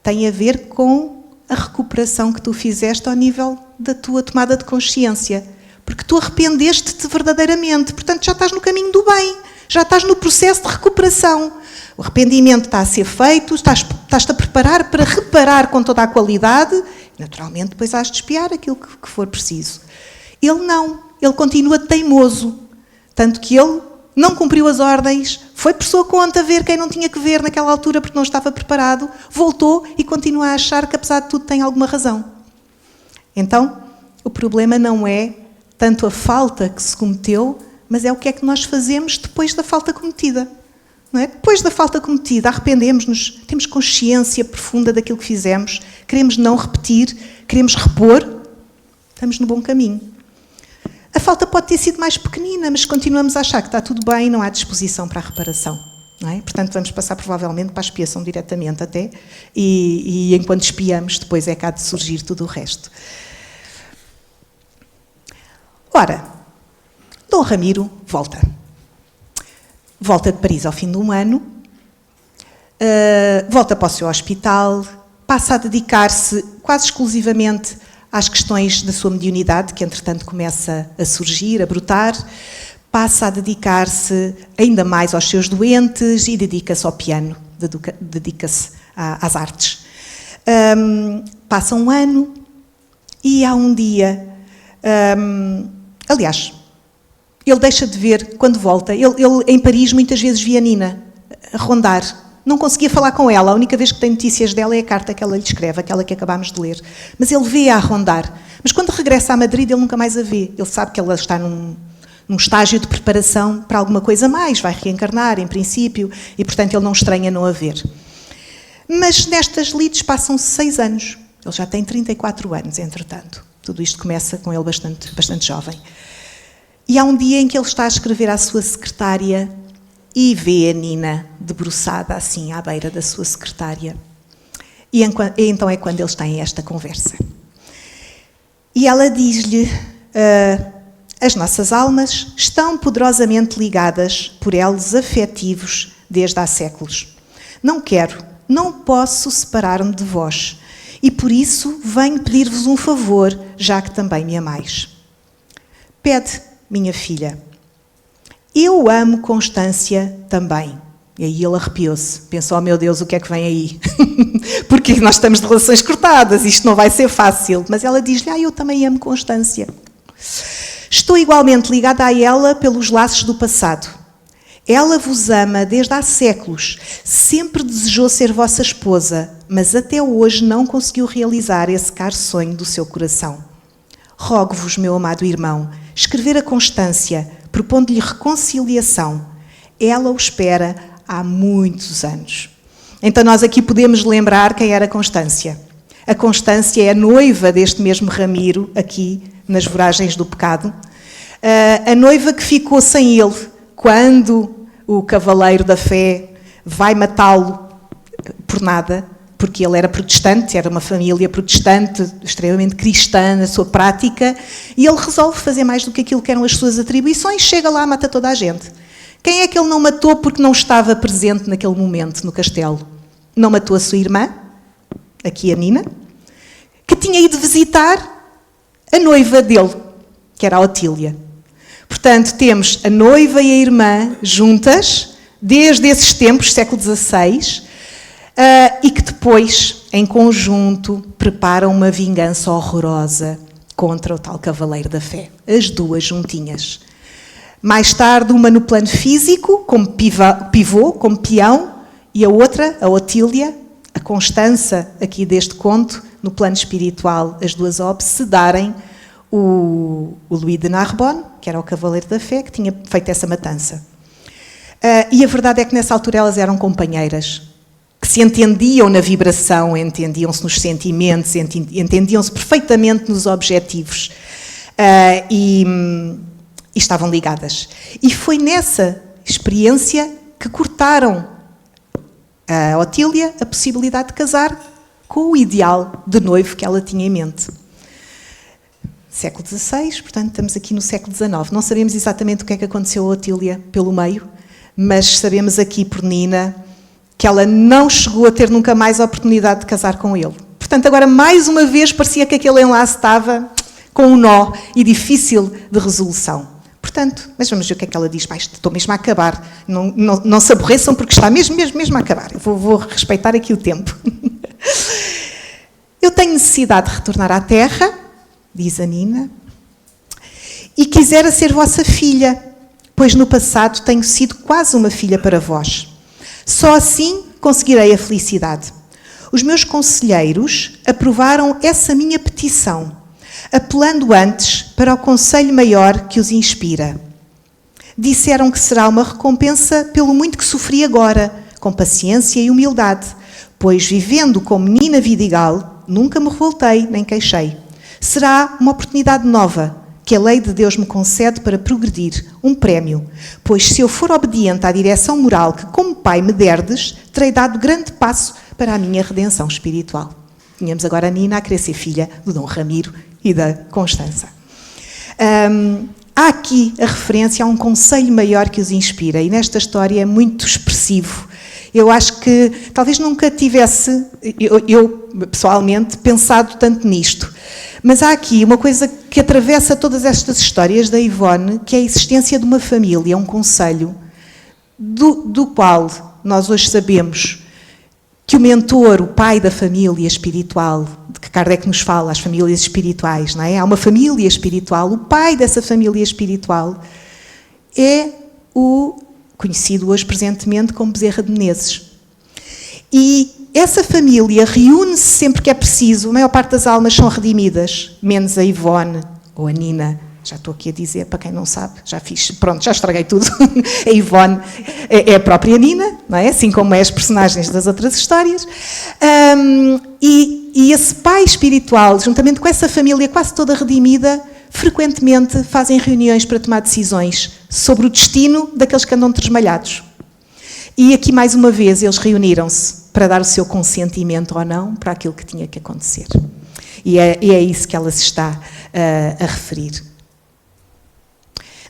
Tem a ver com a recuperação que tu fizeste ao nível da tua tomada de consciência. porque tu arrependeste-te verdadeiramente, portanto já estás no caminho do bem, já estás no processo de recuperação. O arrependimento está a ser feito, estás-te a preparar para reparar com toda a qualidade, naturalmente depois has de espiar aquilo que for preciso. Ele não, ele continua teimoso, tanto que ele não cumpriu as ordens, foi por sua conta ver quem não tinha que ver naquela altura porque não estava preparado, voltou e continua a achar que apesar de tudo tem alguma razão. Então, o problema não é tanto a falta que se cometeu, mas é o que é que nós fazemos depois da falta cometida. Não é? Depois da falta cometida, arrependemos-nos, temos consciência profunda daquilo que fizemos, queremos não repetir, queremos repor, estamos no bom caminho. A falta pode ter sido mais pequenina, mas continuamos a achar que está tudo bem e não há disposição para a reparação. Não é? Portanto, vamos passar provavelmente para a expiação diretamente até, e enquanto expiamos, depois é que há de surgir tudo o resto. Ora, Dom Ramiro volta. Volta de Paris ao fim de um ano, volta para o seu hospital, passa a dedicar-se quase exclusivamente às questões da sua mediunidade, que entretanto começa a surgir, a brotar, passa a dedicar-se ainda mais aos seus doentes e dedica-se ao piano, dedica-se às artes. Passa um ano e há um dia, aliás, ele deixa de ver quando volta. Ele em Paris muitas vezes via Nina a rondar. Não conseguia falar com ela. A única vez que tem notícias dela é a carta que ela lhe escreve, aquela que acabámos de ler. Mas ele vê-a a rondar. Mas quando regressa a Madrid, ele nunca mais a vê. Ele sabe que ela está num estágio de preparação para alguma coisa mais. Vai reencarnar, em princípio, e, portanto, ele não estranha não a ver. Mas nestas lides passam-se 6 anos. Ele já tem 34 anos, entretanto. Tudo isto começa com ele bastante jovem. E há um dia em que ele está a escrever à sua secretária e vê a Nina debruçada assim à beira da sua secretária. E então é quando eles têm esta conversa. E ela diz-lhe, as nossas almas estão poderosamente ligadas por elos afetivos desde há séculos. Não posso separar-me de vós. E por isso venho pedir-vos um favor, já que também me amais. Pede, minha filha, eu amo Constância também. E aí ele arrepiou-se. Pensou, oh meu Deus, o que é que vem aí? Porque nós estamos de relações cortadas, isto não vai ser fácil. Mas ela diz-lhe, eu também amo Constância. Estou igualmente ligada a ela pelos laços do passado. Ela vos ama desde há séculos, sempre desejou ser vossa esposa, mas até hoje não conseguiu realizar esse caro sonho do seu coração. Rogo-vos, meu amado irmão, escrever a Constância, propondo-lhe reconciliação. Ela o espera há muitos anos. Então nós aqui podemos lembrar quem era Constância. A Constância é a noiva deste mesmo Ramiro, aqui nas Voragens do Pecado. A noiva que ficou sem ele quando o cavaleiro da fé vai matá-lo por nada, porque ele era protestante, era uma família protestante, extremamente cristã na sua prática, e ele resolve fazer mais do que aquilo que eram as suas atribuições, chega lá e mata toda a gente. Quem é que ele não matou porque não estava presente naquele momento no castelo? Não matou a sua irmã, aqui a Nina, que tinha ido visitar a noiva dele, que era a Otília. Portanto, temos a noiva e a irmã juntas, desde esses tempos, século XVI, e que depois, em conjunto, preparam uma vingança horrorosa contra o tal cavaleiro da fé. As duas juntinhas. Mais tarde, uma no plano físico, como pivô, como peão, e a outra, a Otília, a Constança, aqui deste conto, no plano espiritual, as duas obsedarem o Louis de Narbonne, que era o cavaleiro da fé, que tinha feito essa matança. E a verdade é que nessa altura elas eram companheiras, que se entendiam na vibração, entendiam-se nos sentimentos, entendiam-se perfeitamente nos objetivos e estavam ligadas. E foi nessa experiência que cortaram a Otília a possibilidade de casar com o ideal de noivo que ela tinha em mente. Século XVI, portanto estamos aqui no século XIX. Não sabemos exatamente o que é que aconteceu a Otília pelo meio, mas sabemos aqui por Nina que ela não chegou a ter nunca mais a oportunidade de casar com ele. Portanto, agora mais uma vez parecia que aquele enlace estava com um nó e difícil de resolução. Portanto, mas vamos ver o que é que ela diz. Estou mesmo a acabar. Não se aborreçam porque está mesmo a acabar. Eu vou respeitar aqui o tempo. Eu tenho necessidade de retornar à terra, diz a Nina, e quisera ser vossa filha, pois no passado tenho sido quase uma filha para vós. Só assim conseguirei a felicidade. Os meus conselheiros aprovaram essa minha petição, apelando antes para o conselho maior que os inspira. Disseram que será uma recompensa pelo muito que sofri agora, com paciência e humildade, pois vivendo como menina vidigal, nunca me revoltei nem queixei. Será uma oportunidade nova que a lei de Deus me concede para progredir, um prémio, pois se eu for obediente à direção moral que como pai me derdes, terei dado grande passo para a minha redenção espiritual. Tínhamos agora a Nina a querer ser filha do Dom Ramiro e da Constança. Há aqui a referência a um conselho maior que os inspira, e nesta história é muito expressivo. Eu acho que talvez nunca tivesse, eu pessoalmente, pensado tanto nisto. Mas há aqui uma coisa que atravessa todas estas histórias da Ivone, que é a existência de uma família, um conselho, do qual nós hoje sabemos que o mentor, o pai da família espiritual, de que Kardec nos fala, as famílias espirituais, não é? Há uma família espiritual, o pai dessa família espiritual é o conhecido hoje presentemente como Bezerra de Menezes. E essa família reúne-se sempre que é preciso, a maior parte das almas são redimidas, menos a Ivone ou a Nina. Já estou aqui a dizer, para quem não sabe, já estraguei tudo. A Ivone é a própria Nina, não é? Assim como é as personagens das outras histórias. E esse pai espiritual, juntamente com essa família quase toda redimida, frequentemente fazem reuniões para tomar decisões sobre o destino daqueles que andam tresmalhados. E aqui, mais uma vez, eles reuniram-se para dar o seu consentimento ou não para aquilo que tinha que acontecer. E é isso que ela se está a referir.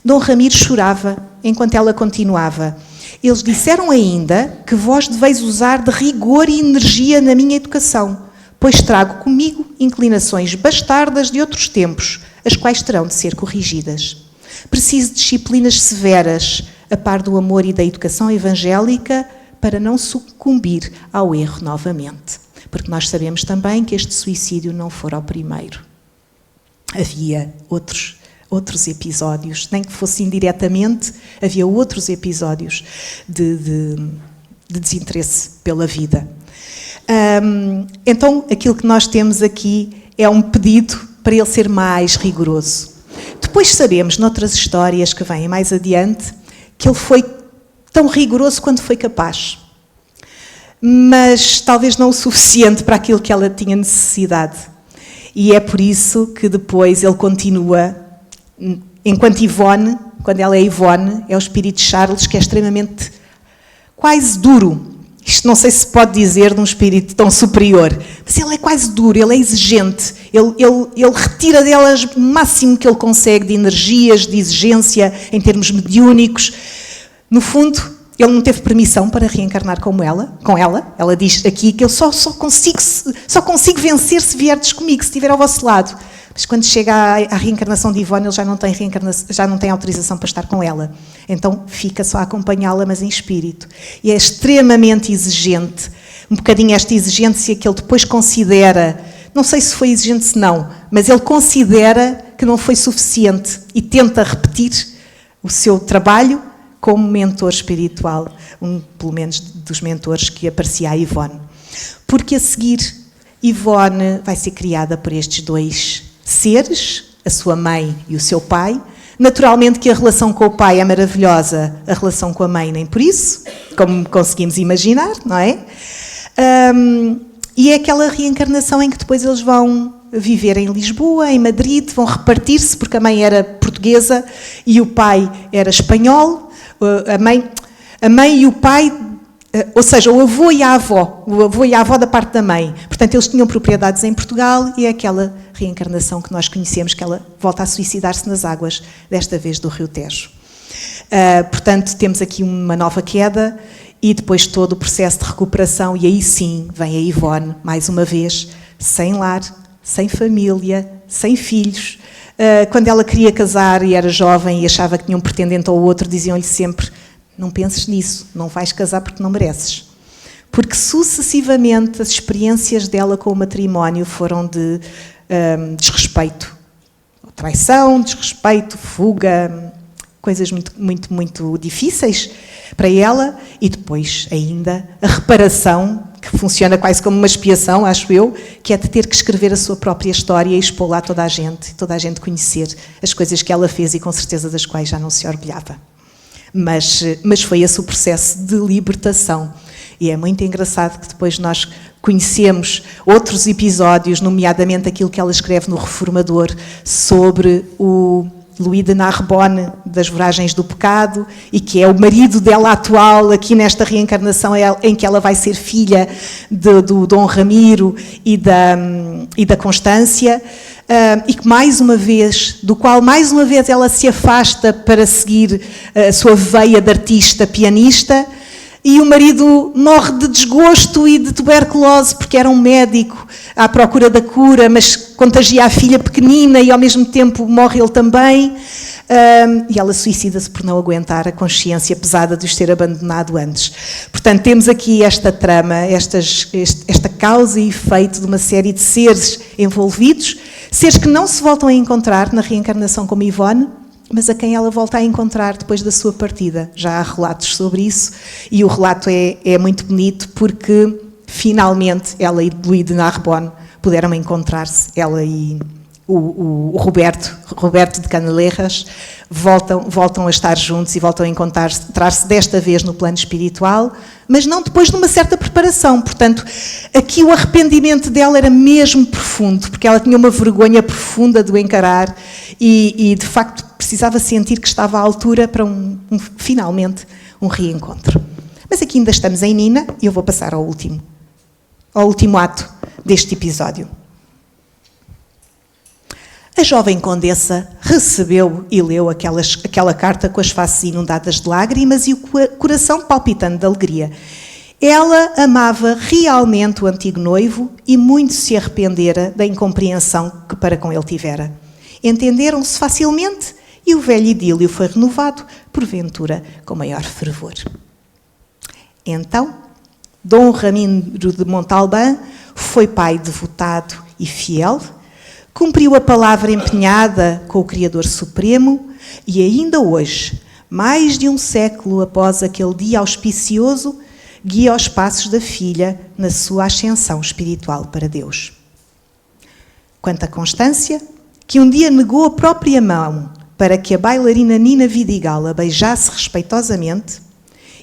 Dom Ramiro chorava enquanto ela continuava. Eles disseram ainda que vós deveis usar de rigor e energia na minha educação, pois trago comigo inclinações bastardas de outros tempos, as quais terão de ser corrigidas. Preciso de disciplinas severas, a par do amor e da educação evangélica, para não sucumbir ao erro novamente. Porque nós sabemos também que este suicídio não fora o primeiro. Havia outros episódios, nem que fosse indiretamente, havia outros episódios de desinteresse pela vida. Então, aquilo que nós temos aqui é um pedido para ele ser mais rigoroso. Depois sabemos, noutras histórias que vêm mais adiante, que ele foi tão rigoroso quanto foi capaz. Mas talvez não o suficiente para aquilo que ela tinha necessidade. E é por isso que depois ele continua, enquanto Ivone, quando ela é Ivone, é o espírito de Charles, que é extremamente, quase duro. Isto não sei se pode dizer de um espírito tão superior, mas ele é quase duro, ele é exigente, ele retira delas o máximo que ele consegue de energias, de exigência, em termos mediúnicos. No fundo, ele não teve permissão para reencarnar com ela. Ela diz aqui que eu só consigo vencer se vierdes comigo, se estiver ao vosso lado. Mas quando chega à reencarnação de Ivone, ele já não tem autorização para estar com ela. Então fica só a acompanhá-la, mas em espírito. E é extremamente exigente. Um bocadinho esta exigência que ele depois considera, não sei se foi exigente se não, mas ele considera que não foi suficiente e tenta repetir o seu trabalho como mentor espiritual, pelo menos dos mentores que aparecia a Ivone. Porque a seguir, Ivone vai ser criada por estes dois seres, a sua mãe e o seu pai. Naturalmente que a relação com o pai é maravilhosa, a relação com a mãe nem por isso, como conseguimos imaginar, não é? E é aquela reencarnação em que depois eles vão viver em Lisboa, em Madrid, vão repartir-se, porque a mãe era portuguesa e o pai era espanhol. A mãe e o pai, ou seja, o avô e a avó da parte da mãe. Portanto, eles tinham propriedades em Portugal e é aquela reencarnação que nós conhecemos, que ela volta a suicidar-se nas águas, desta vez do Rio Tejo. Portanto, temos aqui uma nova queda e depois todo o processo de recuperação, e aí sim vem a Ivone, mais uma vez, sem lar, sem família, sem filhos, Quando ela queria casar e era jovem e achava que tinha um pretendente ou outro, diziam-lhe sempre: não penses nisso, não vais casar porque não mereces. Porque sucessivamente as experiências dela com o matrimónio foram de desrespeito, traição, desrespeito, fuga, coisas muito difíceis para ela, e depois ainda a reparação, que funciona quase como uma expiação, acho eu, que é de ter que escrever a sua própria história e expô-la a toda a gente conhecer as coisas que ela fez e com certeza das quais já não se orgulhava. Mas foi esse o processo de libertação. E é muito engraçado que depois nós conhecemos outros episódios, nomeadamente aquilo que ela escreve no Reformador sobre o Louis de Narbonne, das Voragens do Pecado, e que é o marido dela atual, aqui nesta reencarnação em que ela vai ser filha do Dom Ramiro e da Constância, e que do qual mais uma vez ela se afasta para seguir a sua veia de artista pianista, e o marido morre de desgosto e de tuberculose, porque era um médico à procura da cura, mas contagia a filha pequenina e ao mesmo tempo morre ele também. E ela suicida-se por não aguentar a consciência pesada de os ter abandonado antes. Portanto, temos aqui esta trama, esta causa e efeito de uma série de seres envolvidos, seres que não se voltam a encontrar na reencarnação como Ivone, mas a quem ela volta a encontrar depois da sua partida. Já há relatos sobre isso, e o relato é muito bonito porque, finalmente, ela e Louis de Narbonne puderam encontrar-se, ela e o Roberto de Caneleiras, voltam a estar juntos e voltam a encontrar-se desta vez no plano espiritual, mas não depois de uma certa preparação. Portanto, aqui o arrependimento dela era mesmo profundo, porque ela tinha uma vergonha profunda de o encarar e de facto, precisava sentir que estava à altura para finalmente um reencontro. Mas aqui ainda estamos em Nina e eu vou passar ao último ato deste episódio. A jovem condessa recebeu e leu aquela carta com as faces inundadas de lágrimas e o coração palpitando de alegria. Ela amava realmente o antigo noivo e muito se arrependera da incompreensão que para com ele tivera. Entenderam-se facilmente e o velho idílio foi renovado, porventura, com maior fervor. Então, Dom Ramiro de Montalbán foi pai devotado e fiel, cumpriu a palavra empenhada com o Criador Supremo e ainda hoje, mais de um século após aquele dia auspicioso, guia os passos da filha na sua ascensão espiritual para Deus. Quanto a Constância, que um dia negou a própria mão para que a bailarina Nina Vidigal a beijasse respeitosamente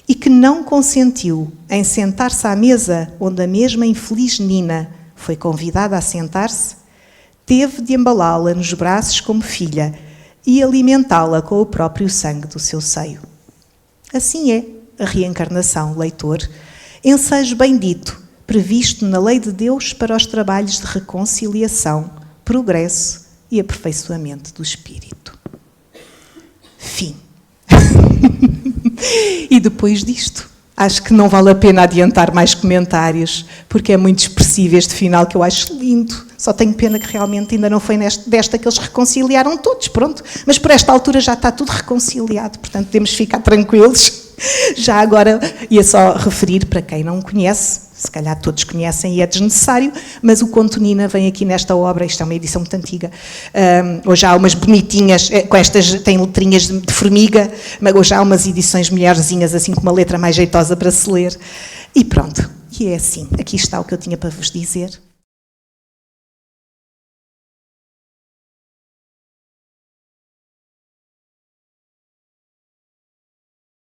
e que não consentiu em sentar-se à mesa onde a mesma infeliz Nina foi convidada a sentar-se, teve de embalá-la nos braços como filha e alimentá-la com o próprio sangue do seu seio. Assim é a reencarnação, leitor, ensejo bendito, previsto na lei de Deus para os trabalhos de reconciliação, progresso e aperfeiçoamento do espírito. Fim. E depois disto, acho que não vale a pena adiantar mais comentários, porque é muito expressivo este final que eu acho lindo. Só tenho pena que realmente ainda não foi desta que eles reconciliaram todos, pronto. Mas por esta altura já está tudo reconciliado, portanto podemos ficar tranquilos. Já agora ia só referir para quem não conhece, se calhar todos conhecem e é desnecessário, mas o Conto Nina vem aqui nesta obra, isto é uma edição muito antiga, hoje há umas bonitinhas, com estas tem letrinhas de formiga, mas hoje há umas edições melhorzinhas, assim com uma letra mais jeitosa para se ler, e pronto, e é assim, aqui está o que eu tinha para vos dizer.